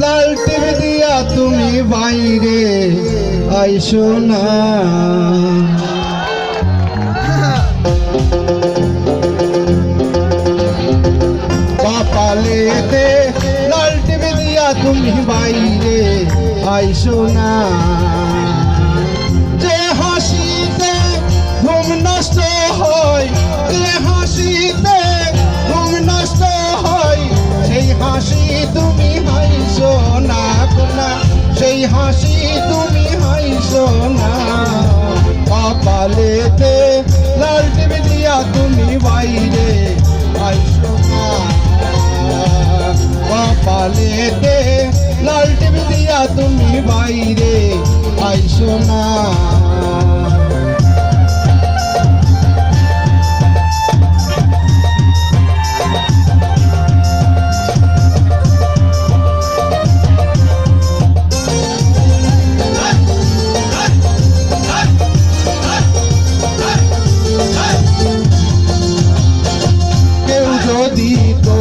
লাল TV দিয়া তুমি বাইরে আইসো না। কপালেতে লাল টিভি দিয়া তুমি বাইরে আইসো না। যে হাসিতে ঘুম নষ্ট হয়, যে হাসিতে ঘুম নষ্ট হয়, সেই হাসি তুমি হাইসো না কোনা, সেই হাসি তুমি হাইসো না। কপালেতে লাল টিভি দিয়া তুমি বাইরে আইসো না। কপালেতে লাল টিভি দিয়া তুমি বাইরে আইসো না। যদি তো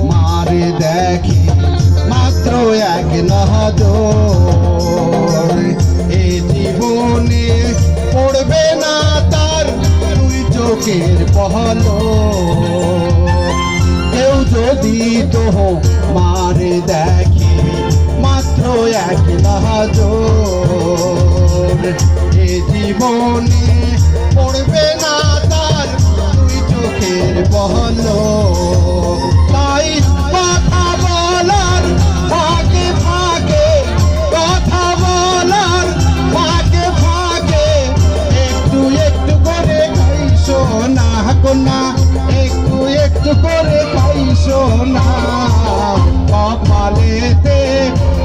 মারে দেখে মাত্র এক নজর, এ জীবনে পড়বে না তার দুই চোখের পহলো। কেউ যদি তো মারে দেখে মাত্র এক নজর, এ জীবনে পড়বে না তার দুই চোখের পহলো। তাই কথা বলার ফাঁকে ফাঁকে, কথা বলার ফাঁকে ফাঁকে একটু একটু করে খাইসো না কোনা, একটু একটু করে খাইসো না। কপালেতে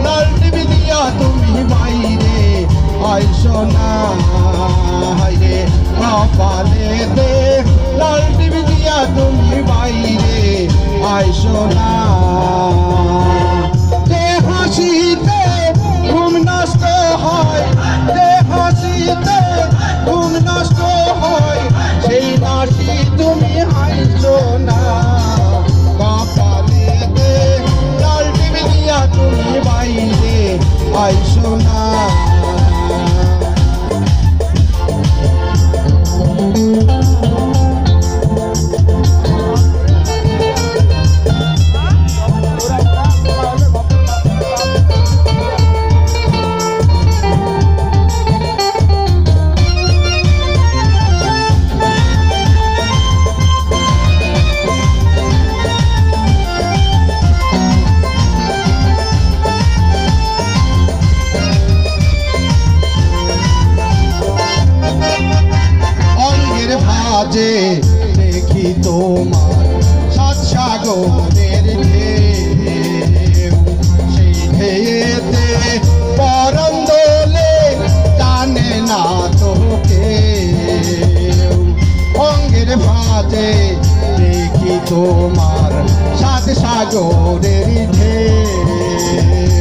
লাল টিভি দিয়া তুমি বাইরে আইসো না। কপালেতে লাল টিভি দিয়া তুমি বাইরে আইসো না। যে হাসিতে ঘুম নষ্ট হয়, যে হাসিতে ঘুম নষ্ট হয়, সেই হাসি তুমি হাইসো না। কপালেতে লাল টিভি দিয়া তুমি বাইরে আইসো না। যে দেখি তোমার সাত সাগরের ঢেউ, সেই ঢেউতে পরম দোলে জানে না তোকে। অঙ্গের ভাঁজে দেখি তোমার সাত সাগরের ঢেউ,